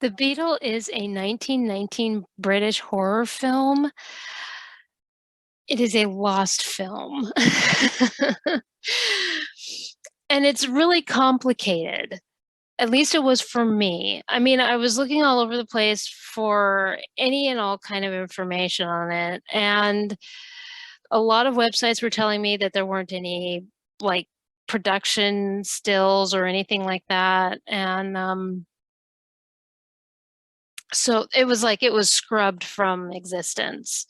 The Beetle is a 1919 British horror film. It is a lost film. And it's really complicated. At least it was for me. I mean, I was looking all over the place for any and all kind of information on it. And a lot of websites were telling me that there weren't any like production stills or anything like that. And so it was like it was scrubbed from existence.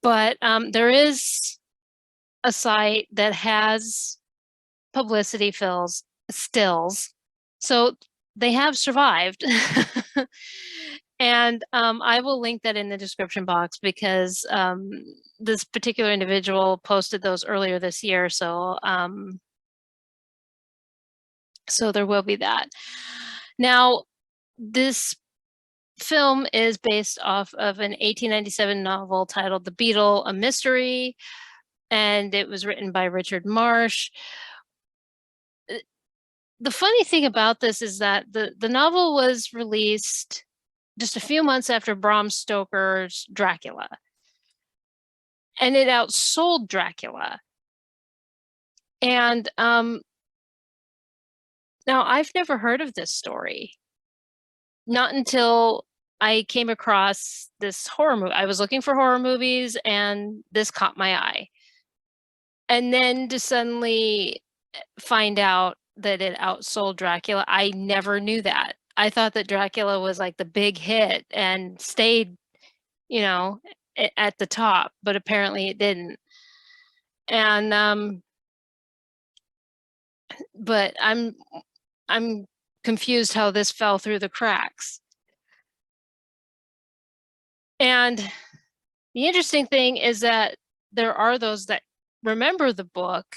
But there is a site that has publicity stills. So they have survived. And I will link that in the description box because this particular individual posted those earlier this year. So there will be that. Now, this film is based off of an 1897 novel titled The Beetle, a Mystery, and it was written by Richard Marsh. The funny thing about this is that the novel was released just a few months after Bram Stoker's Dracula, and it outsold Dracula. And now I've never heard of this story, not until I came across this horror movie. I was looking for horror movies and this caught my eye. And then to suddenly find out that it outsold Dracula, I never knew that. I thought that Dracula was like the big hit and stayed, you know, at the top, but apparently it didn't. And but I'm confused how this fell through the cracks. And the interesting thing is that there are those that remember the book,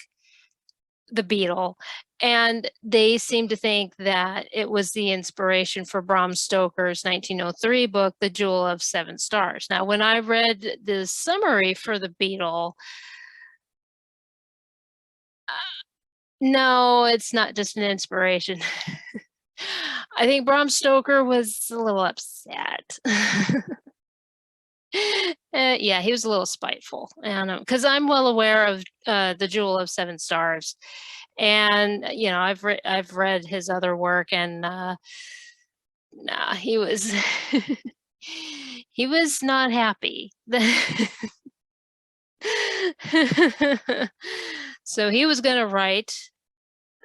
The Beetle, and they seem to think that it was the inspiration for Bram Stoker's 1903 book, The Jewel of Seven Stars. Now, when I read the summary for The Beetle, no, it's not just an inspiration. I think Bram Stoker was a little upset. Yeah, he was a little spiteful, and because I'm well aware of The Jewel of Seven Stars, and you know I've read his other work, and nah, he was he was not happy. So he was going to write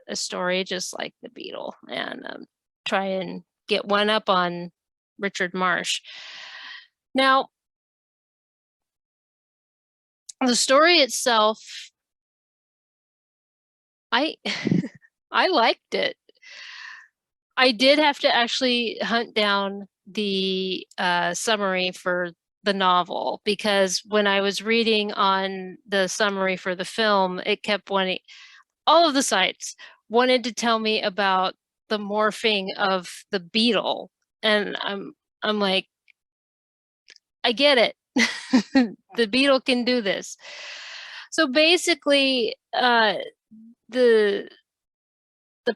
a story just like The Beetle and try and get one up on Richard Marsh. Now, the story itself, I I liked it. I did have to actually hunt down the summary for the novel because when I was reading on the summary for the film, it kept wanting, all of the sites wanted to tell me about the morphing of the beetle, and I'm like, I get it. The beetle can do this. So basically, the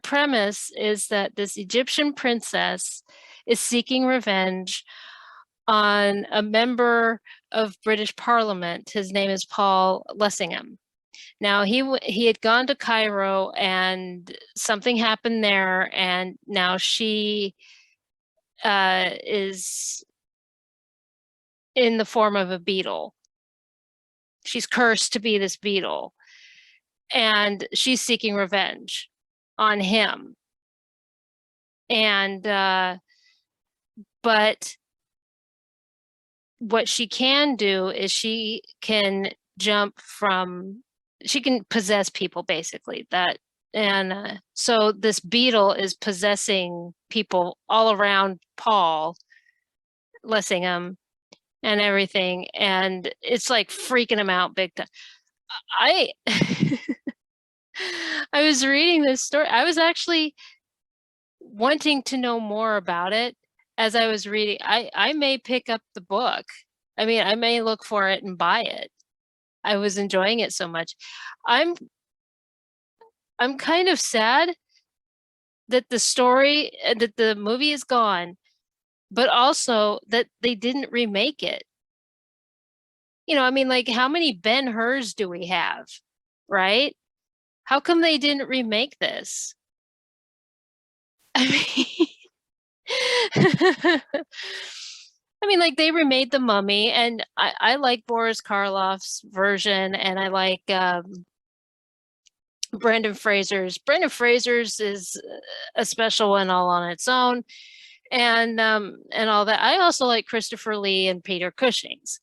premise is that this Egyptian princess is seeking revenge on a member of British Parliament. His name is Paul Lessingham. Now he had gone to Cairo and something happened there, and now she is in the form of a beetle. She's cursed to be this beetle, and she's seeking revenge on him. And but what she can do is she can she can possess people basically, that, and so this beetle is possessing people all around Paul Lessingham and everything, and it's like freaking him out big time. I I was reading this story. I was actually wanting to know more about it as I was reading. I may pick up the book. I mean, I may look for it and buy it. I was enjoying it so much. I'm kind of sad that the story, that the movie is gone, but also that they didn't remake it. You know, I mean, like, how many Ben-Hurs do we have, right? How come they didn't remake this? I mean, I mean, like, they remade The Mummy, and I like Boris Karloff's version, and I like Brendan Fraser's. Brendan Fraser's is a special one all on its own, and all that. I also like Christopher Lee and Peter Cushing's.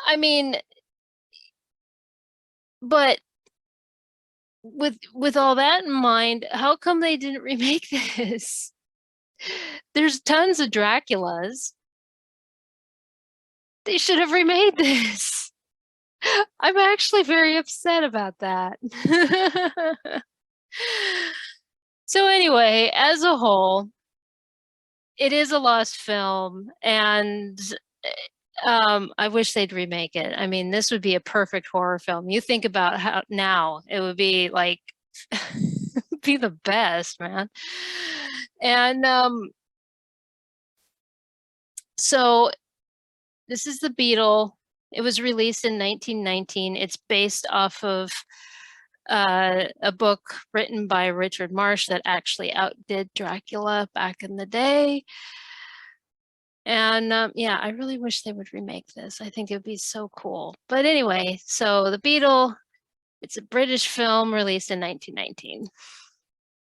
I mean, but with all that in mind, how come they didn't remake this? There's tons of Draculas. They should have remade this. I'm actually very upset about that. So anyway, as a whole, it is a lost film, and I wish they'd remake it. I mean, this would be a perfect horror film. You think about how now it would be like be the best, man. And so this is the Beetle. It was released in 1919. It's based off of a book written by Richard Marsh that actually outdid Dracula back in the day. And yeah, I really wish they would remake this. I think it would be so cool. But anyway, so The Beetle, it's a British film released in 1919.